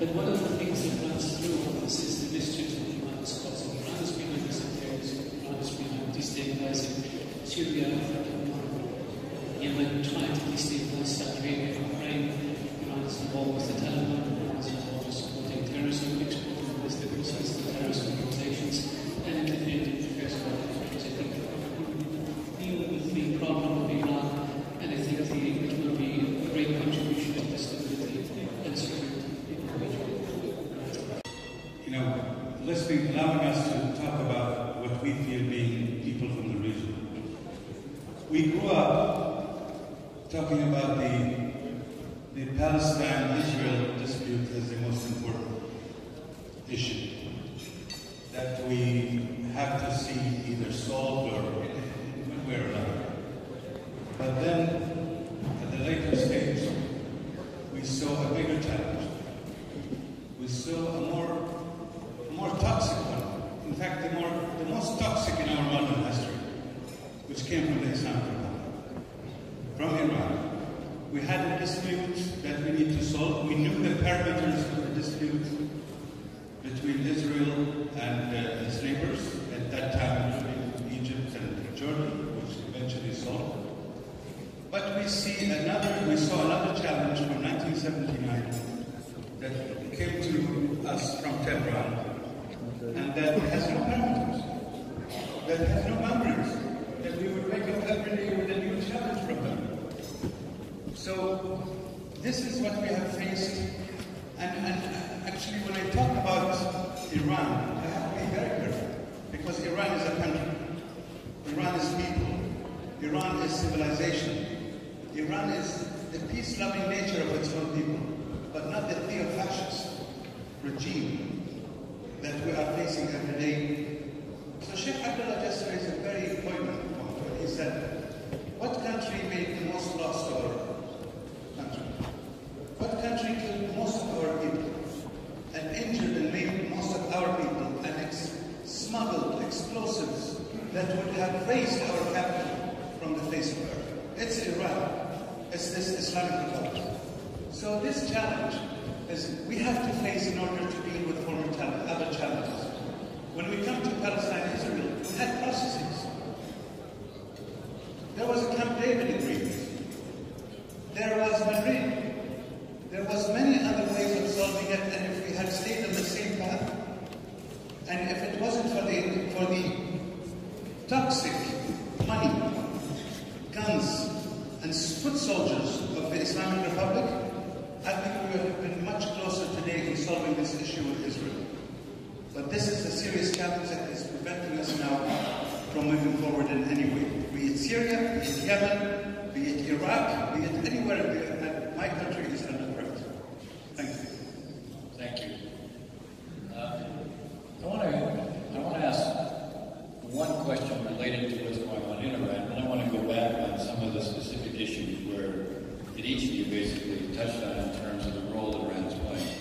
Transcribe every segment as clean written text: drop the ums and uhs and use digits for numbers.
But one of the things that runs through all this is the mischief that Iran is causing. Iran is behind this affairs, Iran is behind destabilizing Syria, Yemen, trying to destabilize Saudi Arabia, Ukraine. Iran is involved with the Taliban, Iran is involved with supporting terrorism, exporting ballistic missiles to terrorist organizations, and interfering in affairs of other countries. I think we deal with the problem of Iran, and I think it will be a great contribution to the stability and security in the region. You know, allowing us to talk about what we feel being people from the region. We grew up talking about the Palestine-Israel dispute as the most important issue that we have to see either solved or in one way or another. But then, at the later stage, we saw a bigger challenge. We saw a more toxic one. In fact, the most toxic in our modern history, which came from the Islamic Republic, from Iran. We had a dispute that we need to solve. We knew the parameters of the dispute between Israel and its neighbors, at that time between Egypt and Jordan, which eventually solved. But we saw another challenge from 1979 that came to us from Tehran, and that has no parameters, that has no boundaries, that we would wake up every day with a new challenge from them. So this is what we have faced, and actually when I talk about Iran, I have to be very careful, because Iran is a country, Iran is people, Iran is civilization, Iran is the peace-loving nature of its own people, but not the theo-fascist regime that we are facing every day. So Sheikh Abdullah just raised a very poignant point when he said, what country made the most loss to our country? What country killed most of our people and injured and made most of our people and smuggled explosives that would have raised our capital from the face of earth? It's Iran. It's this Islamic Republic. So this challenge is we have to face in order to deal with other challenges. When we come to Palestine and Israel, we had processes. There was a Camp David agreement. There was Madrid. There was many other ways of solving it, and if we had stayed on the same path, and if it wasn't for the toxic money, guns, and foot soldiers of the Islamic Republic, I think we would have been much closer today in solving this issue with Israel. But this is a serious challenge that is preventing us now from moving forward in any way. Be it Syria, be it Yemen, be it Iraq, be it anywhere that my country is under threat. Thank you. Thank you. I want to ask one question related to what's going on in Iran, and I want to go back on some of the specific issues that each of you basically touched on in terms of the role that Iran is playing.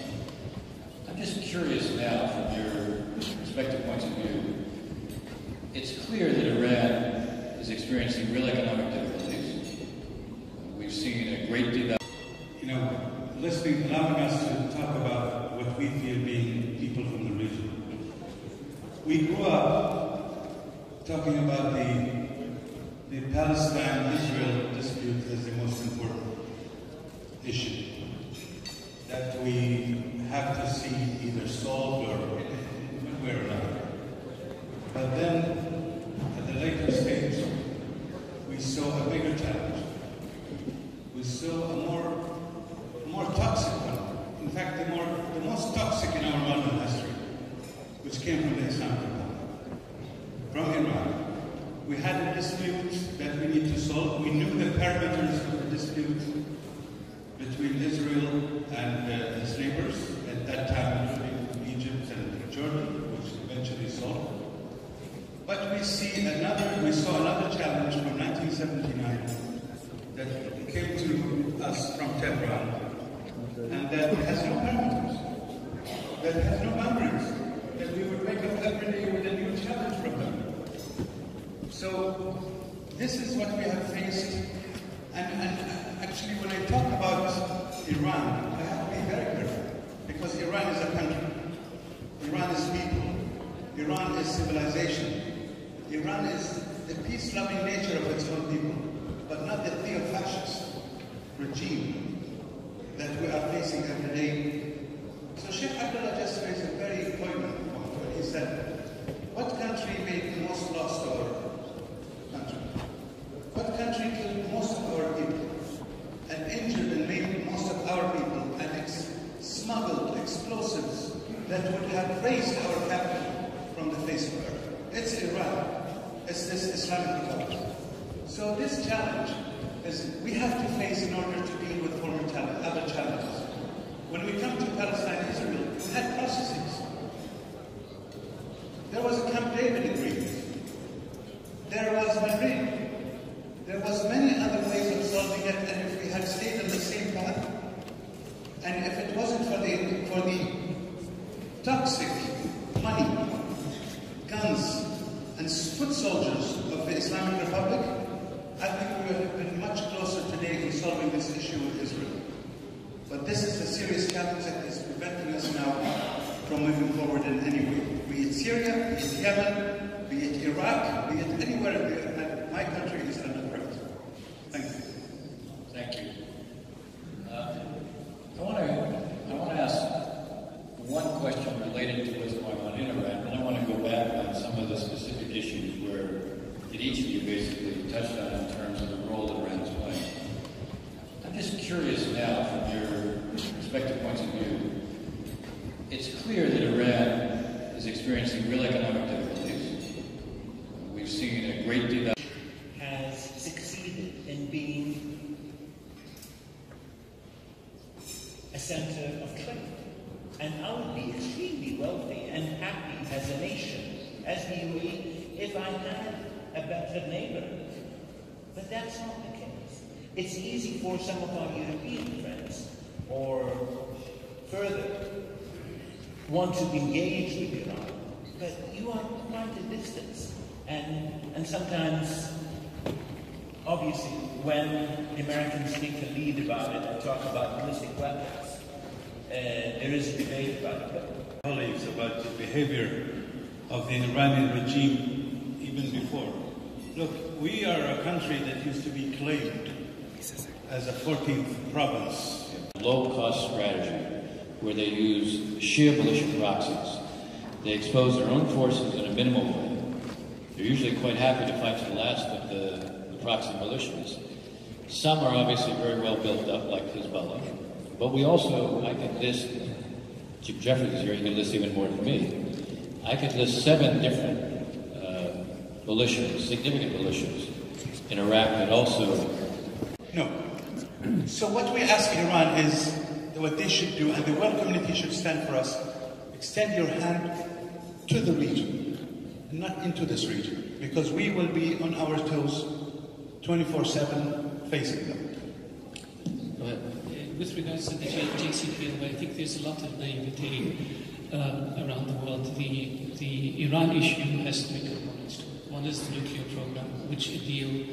I'm just curious now, from your respective points of view, it's clear that Iran is experiencing real economic difficulties. We've seen a great deal. You know, allowing us to talk about what we feel being people from the region. We grew up talking about the Palestine-Israel dispute as the most important issue that we have to see either solved or in one way or another. But then, at the later stage, we saw a bigger challenge. We saw a more toxic one. In fact, the most toxic in our modern history, which came from the Islamic Republic, from Iran. We had a dispute that we need to solve. We knew the parameters of the dispute between Israel and its neighbors, at that time between Egypt and Jordan, which eventually solved. But we saw another challenge from 1979 that came to us from Tehran, and that has no parameters, that has no boundaries, that we would wake up every day with a new challenge from them. So this is what we have faced, and actually when I talk about Iran, I have to be very careful, because Iran is civilization. Iran is the peace-loving nature of its own people, but not the theo-fascist regime that we are facing every day. So Sheikh Abdullah just raised a very poignant point when he said, what country made the most loss to our country? What country killed most of our people and injured and made most of our people and smuggled explosives that would have raised our capital from the face of earth? It's Iran. It's this Islamic Republic. So this challenge is we have to face in order to deal with other challenges. When we come to Palestine and Israel, we had processes. There was a Camp David agreement. There was Madrid. There was many other ways of solving it, and if we had stayed on the same path, and if it wasn't for the toxic money, guns, and foot soldiers of the Islamic Republic, I think we would have been much closer today in solving this issue with Israel. But this is a serious challenge that is preventing us now from moving forward in any way. Be it Syria, be it Yemen, be it Iraq, be it anywhere that my country is under threat. Thank you. Thank you. I want to ask one question related to what's going on in Iran, and I want to go back on some of the specific issues that each of you basically touched on in terms of the role that Iran is playing. I'm just curious now, from your respective points of view, it's clear that Iran is experiencing real economic difficulties. We've seen a great deal has succeeded in being a center of trade. And I would be extremely wealthy and happy as a nation, as the UAE, if I had a better neighbor. But that's not the case. It's easy for some of our European friends, or further, want to engage with Iran, but you are quite a distance. And sometimes, obviously, when Americans take the lead about it and talk about ballistic weapons, there is a debate about it. Colleagues about the behavior of the Iranian regime even before. Look, we are a country that used to be claimed as a 14th province. Low-cost strategy where they use Shia militia proxies. They expose their own forces in a minimal way. They're usually quite happy to fight to the last with the proxy militias. Some are obviously very well built up, like Hezbollah. But we also, I could list, Chief Jeffries is here, he can list even more than me. I could list 7 different militias, significant militias in Iraq that also... No. So what we ask Iran is what they should do, and the world community should stand for us. Extend your hand to the region, not into this region, because we will be on our toes 24/7 facing them. Go ahead. With regards to the JCPOA, I think there's a lot of naivety around the world. The Iran issue has 3 components to it. One is the nuclear program, which a deal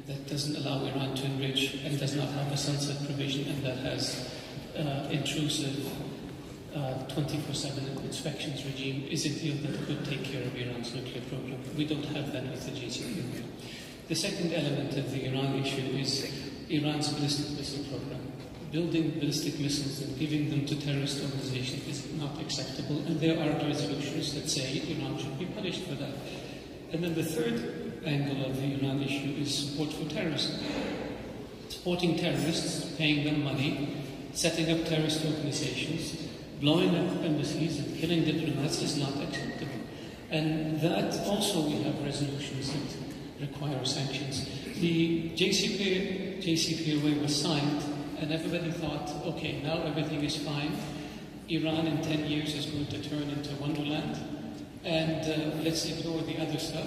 that doesn't allow Iran to enrich and does not have a sunset provision, and that has intrusive 24/7 inspections regime, is a deal that could take care of Iran's nuclear program. We don't have that with the JCPOA. The second element of the Iran issue is Iran's ballistic missile program. Building ballistic missiles and giving them to terrorist organizations is not acceptable, and there are resolutions that say Iran should be punished for that. And then the third angle of the Iran issue is support for terrorism. Supporting terrorists, paying them money, setting up terrorist organizations, blowing up embassies and killing diplomats is not acceptable. And that also we have resolutions that require sanctions. The JCPOA was signed, and everybody thought, okay, now everything is fine. Iran in 10 years is going to turn into Wonderland, and let's ignore the other stuff.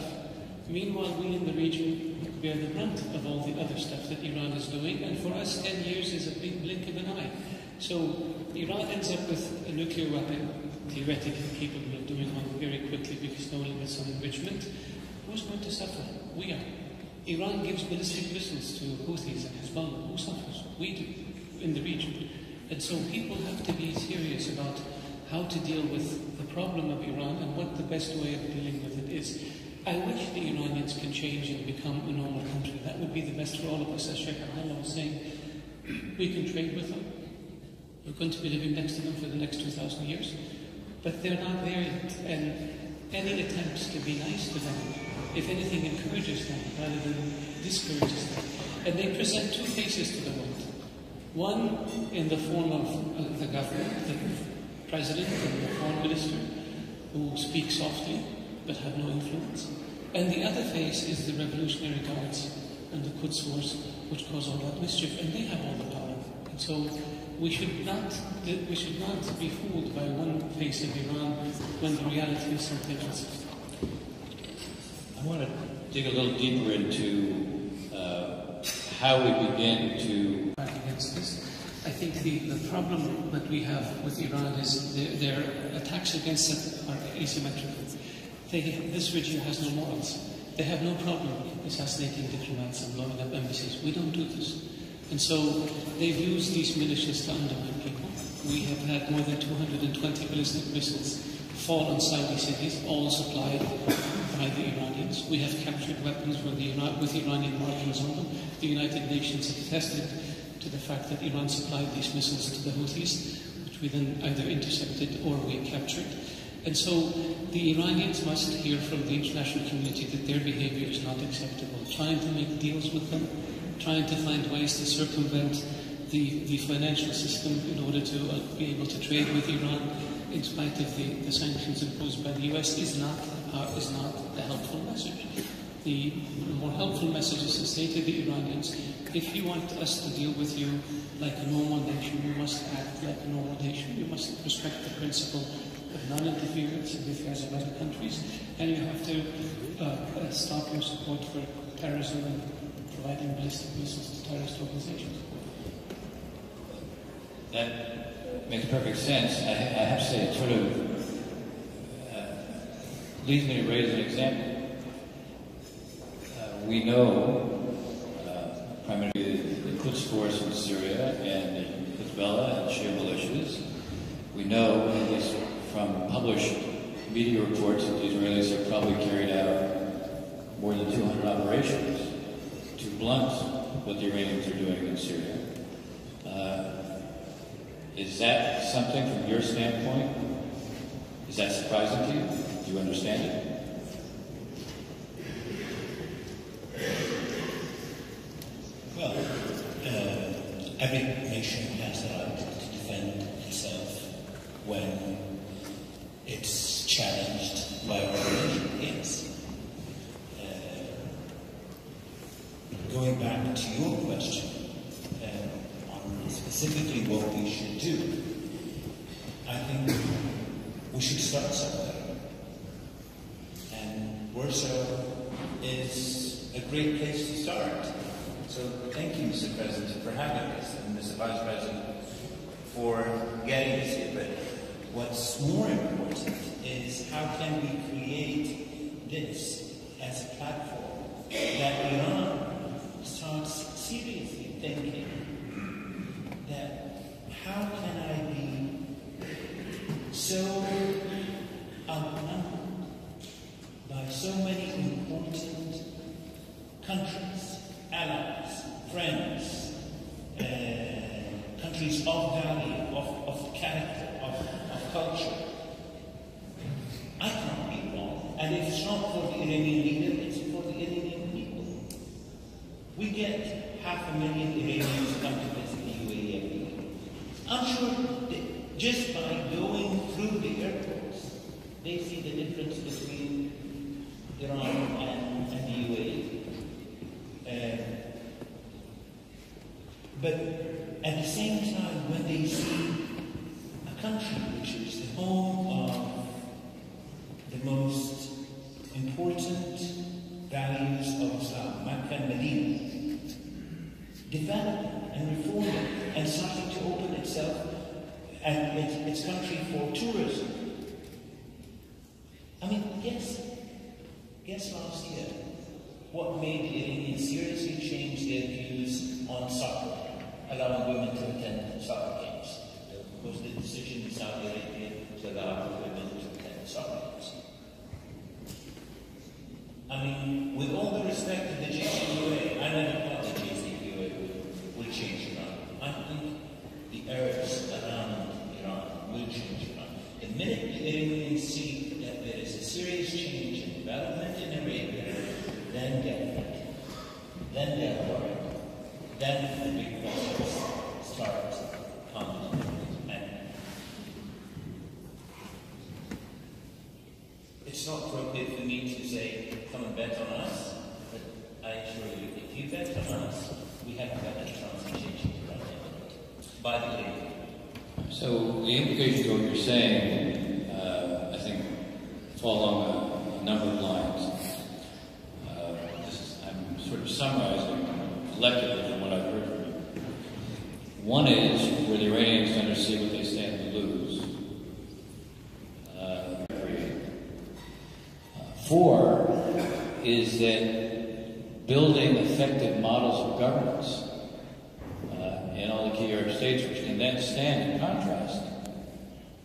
Meanwhile, we in the region bear the brunt of all the other stuff that Iran is doing, and for us 10 years is a big blink of an eye. So Iran ends up with a nuclear weapon, theoretically capable of doing one very quickly because no limits on enrichment. Who's going to suffer? We are. Iran gives ballistic missiles to Houthis and Hezbollah. Who suffers? We do, in the region. And so people have to be serious about how to deal with the problem of Iran and what the best way of dealing with it is. I wish the Iranians can change and become a normal country. That would be the best for all of us. As Sheikh Abdullah was saying, we can trade with them. We're going to be living next to them for the next 2,000 years. But they're not there yet. And any attempts to be nice to them, if anything, encourages them rather than discourages them. And they present two faces to the world. One in the form of the government, the president and the foreign minister, who speak softly but have no influence. And the other face is the revolutionary guards and the Quds Force, which cause all that mischief, and they have all the power. And so we should not be fooled by one face of Iran when the reality is something else. I want to dig a little deeper into how we begin to fight against this. I think the problem that we have with Iran is their attacks against it are asymmetrical. This regime has no morals. They have no problem assassinating diplomats and blowing up embassies. We don't do this. And so they've used these militias to undermine people. We have had more than 220 ballistic missiles fall on Saudi cities, all supplied by the Iranians. We have captured weapons with Iranian markings on them. The United Nations have attested to the fact that Iran supplied these missiles to the Houthis, which we then either intercepted or we captured. And so the Iranians must hear from the international community that their behavior is not acceptable. Trying to make deals with them, trying to find ways to circumvent the financial system in order to be able to trade with Iran in spite of the sanctions imposed by the US is not a helpful message. The more helpful message is to say to the Iranians, if you want us to deal with you like a normal nation, you must act like a normal nation. You must respect the principle of non-interference in the affairs of other countries, and you have to stop your support for terrorism and providing ballistic missiles to terrorist organizations. That makes perfect sense. I have to say, it sort of leads me to raise an example. We know primarily the Quds Force in Syria and the Hezbollah and Shia militias. We know, at least from published media reports, that the Israelis have probably carried out more than 200 operations to blunt what the Iranians are doing in Syria. Is that something from your standpoint? Is that surprising to you? Do you understand it? Well, every nation has the right to defend itself when it's challenged by other nations. Going back to your question, on specifically what we should do, I think we should start somewhere. And Warsaw is a great place to start. So thank you, Mr. President, for having us, and Mr. Vice President for getting us here. But what's more important is how can we create this as a platform that Iran starts seriously thinking that how can I be so outnumbered by so many important countries, allies, friends, countries of value, of character, of culture. I can't be wrong. And if it's not for the Iranian leader, it's for the Iranian people. We get 500,000 Iranians who come to visit the UAE every year. I'm sure that just by going through the airports, they see the difference between Iran and the UAE. But at the same time, when they see a country which is the home of the most important values of Islam, Mecca and Medina, developing and reforming and starting to open itself and its country for tourism. I mean, guess last year, what made the Iranians seriously change their views on soccer, allowing women to attend soccer games? Was the decision in Saudi Arabia to allow women to attend suffrages. I mean, with all the respect to the JCPOA, I never thought the JCPOA would change Iran. I think the Arabs around Iran will change Iran. The minute the Iranians see that there is a serious change in development in Arabia, then get ready. Then they're worried. Then the big questions start coming. And it's not appropriate for me to say, come and bet on us, but I assure you, if you bet on us, we have a better chance of changing Iran. By the way. So the implications of what you're saying, I think, fall along a number of lines. I'm sort of summarizing collectively from what I've heard from you. One is where the Iranians understand what they stand to lose. Four is that building effective models of governance in all the key Arab states, which can then stand in contrast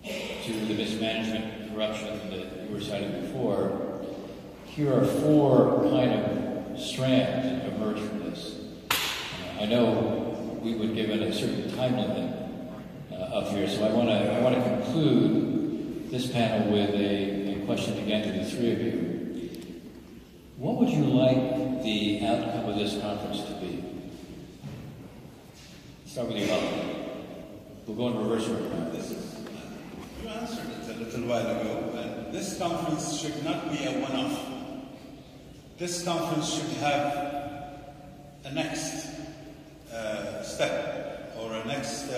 to the mismanagement and corruption that you were citing before. Here are four kind of strands that emerge from this. I know we would give it a certain time limit up here, so I want to conclude this panel with a question again to the three of you. What would you like the outcome of this conference to be? Start with you, Bob. We'll go in reverse order. You answered it a little while ago, and this conference should not be a one-off. This conference should have a next step, or a next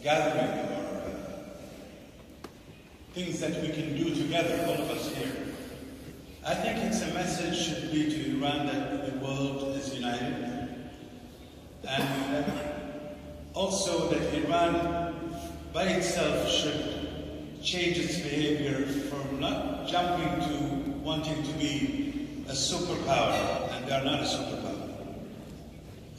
gathering, or things that we can do together, all of us here. I think it's a message should be to Iran that the world is united, and also that Iran by itself should change its behavior from not jumping to wanting to be a superpower, and they are not a superpower.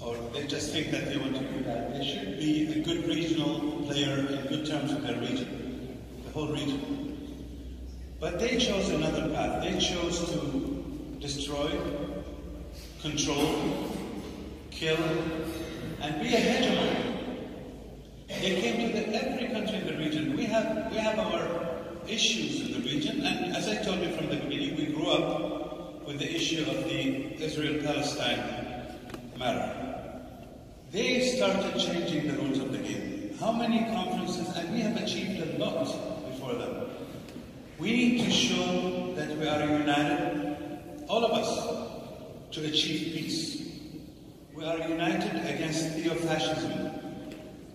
Or they just think that they want to do that. They should be a good regional player in good terms with their region, the whole region. But they chose another path. They chose to destroy, control, kill, and be a hegemon. They came to every country in the region. We have our issues in the region, and as I told you from the beginning, we grew up with the issue of the Israel-Palestine matter. They started changing the rules of the game. How many conferences, and we have achieved a lot before them. We need to show that we are united, all of us, to achieve peace. We are united against theo-fascism.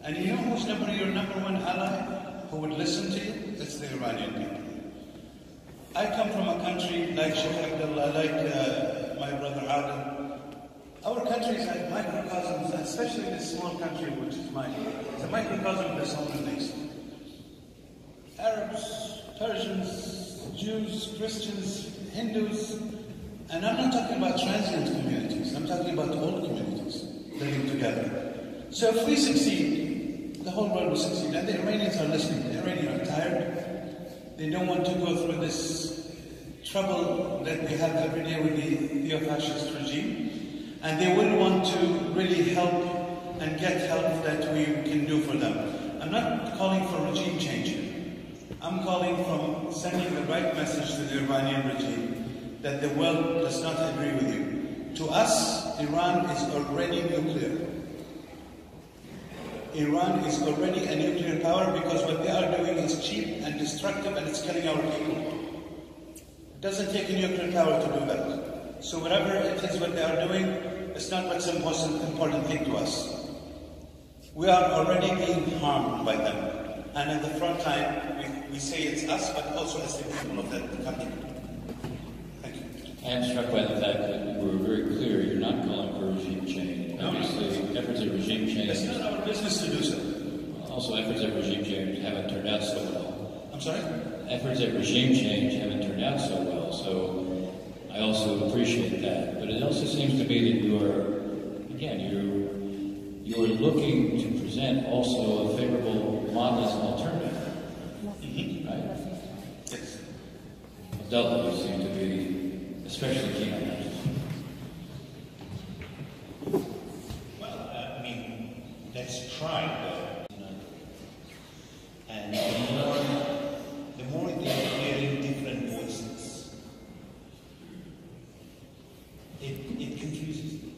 And you know who's your number one ally who would listen to you? It's the Iranian people. I come from a country like Sheikh Abdullah, like my brother Adam. Our country is like microcosms, especially this small country which is mine. It's a microcosm of this whole nation. Arabs, Persians, Jews, Christians, Hindus, and I'm not talking about transient communities, I'm talking about old communities living together. So if we succeed, the whole world will succeed. And the Iranians are listening. The Iranians are tired. They don't want to go through this trouble that we have every day with the theo-fascist regime. And they will want to really help and get help that we can do for them. I'm not calling for regime change. I'm calling from sending the right message to the Iranian regime that the world does not agree with you. To us, Iran is already nuclear. Iran is already a nuclear power because what they are doing is cheap and destructive and it's killing our people. It doesn't take a nuclear power to do that. So whatever it is what they are doing, it's not what's the most important thing to us. We are already being harmed by them. And at the front line, we say it's us, but also as the people of that country. Thank you. I am struck by the fact that you were very clear. You're not calling for regime change. Obviously, efforts at regime change... It's not our business to do so. Also, efforts at regime change haven't turned out so well. I'm sorry? Efforts at regime change haven't turned out so well, so I also appreciate that. But it also seems to me that you're looking to present also a favorable model as an alternative. Abdullah, you seem to be especially keen on that. Well, I mean, let's try. And the more they're hearing different voices, it confuses them.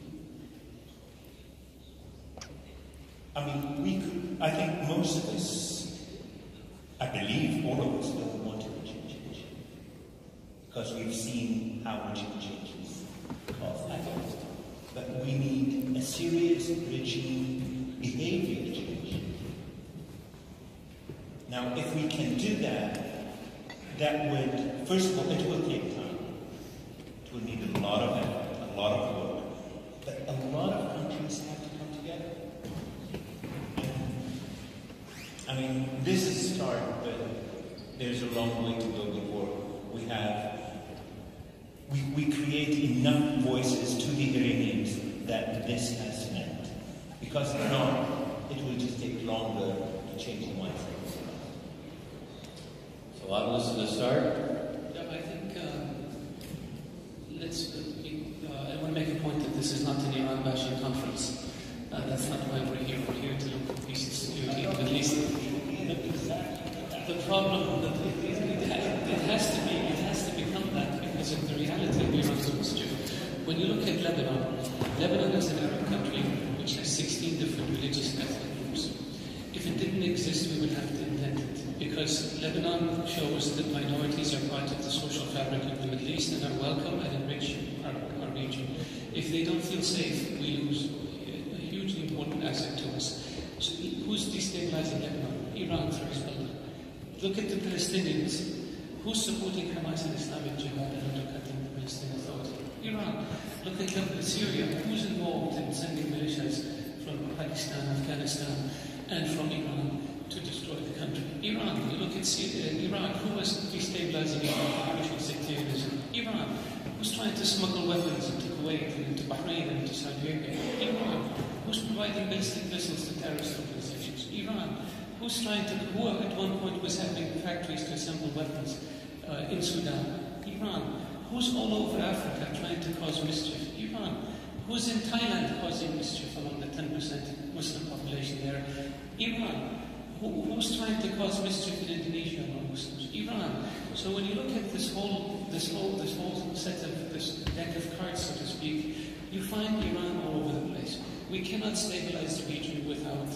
I mean, I think most of us, I believe all of us don't want to change. Because we've seen how regime changes cause Afghanistan. But we need a serious regime behavior change. Now, if we can do that, that would, first of all, it will take time. It will need a lot of effort, a lot of work. But a lot of countries have to come together. I mean, this is a start, but there's a long way to go before we create enough voices to the Iranians that this has meant. Because if not, it will just take longer to change the mindset. So I'll listen to start. Yeah, I think I want to make a point that this is not an Iran bashing conference. That's not why we're here. We're here to look at peace and security, at least. The problem that it has to become that because of the reality of Iran's mischief. When you look at Lebanon is an Arab country which has 16 different religious ethnic groups. If it didn't exist, we would have to invent it. Because Lebanon shows that minorities are part of the social fabric of the Middle East and are welcome and enrich our region. If they don't feel safe, we lose a hugely important asset to us. So who's destabilizing Lebanon? Iran through Hezbollah. Look at the Palestinians. Who's supporting Hamas and Islamic Jihad and undercutting the Palestinian Authority? Iran. Look at Syria. Who's involved in sending militias from Pakistan, Afghanistan, and from Iran to destroy the country? Iran. You look at Iraq. Who was destabilizing Iraq, pushing sectarianism? Iran. Who's trying to smuggle weapons into Kuwait and into Bahrain and into Saudi Arabia? Iran. Who's providing ballistic missiles to terrorist organizations? Iran. Who at one point was having factories to assemble weapons in Sudan? Iran. Who's all over Africa trying to cause mischief? Iran. Who's in Thailand causing mischief among the 10% Muslim population there? Iran. Who's trying to cause mischief in Indonesia among Muslims? Iran. So when you look at this whole set of this deck of cards, so to speak, you find Iran all over the place. We cannot stabilize the region without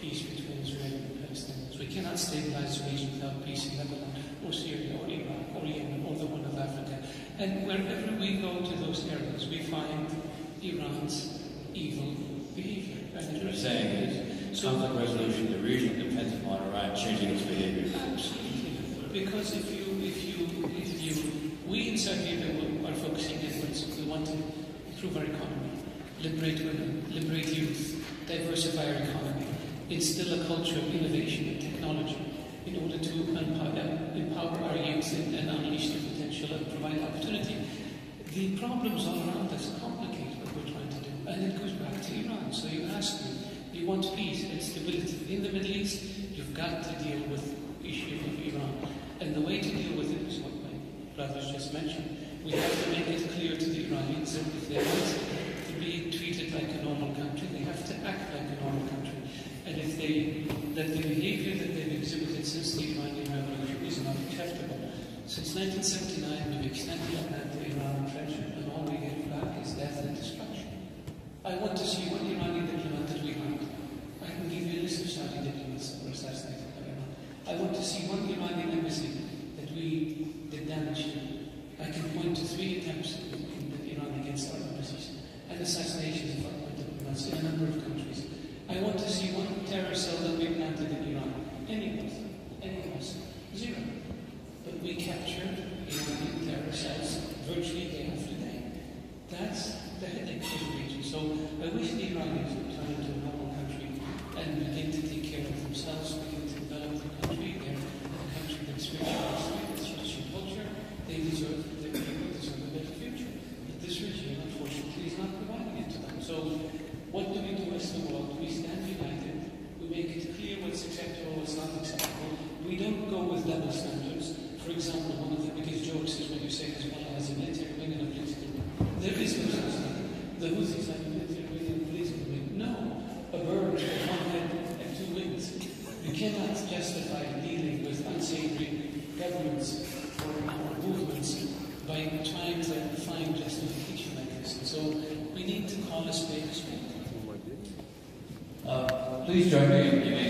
peace between Israel and Palestinians. We cannot stabilize the region without peace in Lebanon, or Syria, or Iraq, or Yemen, or the Horn of Africa. And wherever we go to those areas, we find Iran's evil behavior. What you're saying is, conflict resolution in the region depends upon Iran changing its behavior. Absolutely. Because we in Saudi Arabia are focusing efforts. We want to improve our economy, liberate women, liberate youth, diversify our economy, instill a culture of innovation and technology in order to empower our youth and unleash their potential and provide opportunity. The problems all around us complicate what we're trying to do, and it goes back to Iran. So you ask me, you want peace and stability in the Middle East, you've got to deal with the issue of Iran. And the way to deal with it is what my brothers just mentioned. We have to make it clear to the Iranians that if they want to be treated like a normal country, they have to act like a normal country. And if that the behavior that they've exhibited since the Iranian Revolution is not acceptable. Since 1979, we've extended our anti-Iran friendship, and all we get back is death and destruction. I want to see what Iranian diplomat that we harmed. I can give you a list of Saudi diplomats that were assassinated by Iran. I want to see one Iranian embassy that we did damage to. I can point to 3 attempts in Iran against our embassies and assassinations of our diplomats in a number of countries. I want to see one terror cell that we planted in Iran. Any of us. 0. But we captured Iranian terror cells virtually day after day. That's the headache for the region. So I wish the Iranians would turn into a normal country and begin to take care of themselves, begin to develop the country. They're a country that's rich in history, that's rich in culture. They deserve a better future. But this regime, unfortunately, is not providing it to them. So what do we do as the world? We stand united. We make it clear what's acceptable, what's not acceptable. We don't go with double standards. For example, one of the biggest jokes is say Hezbollah has a military wing and a political wing. There is no such thing. The Houthis have a military wing and a political wing. No, a bird with one head and two wings. You cannot justify dealing with unsavory governments or movements by trying to find justification like this. And so we need to call a spade a spade. Please join me in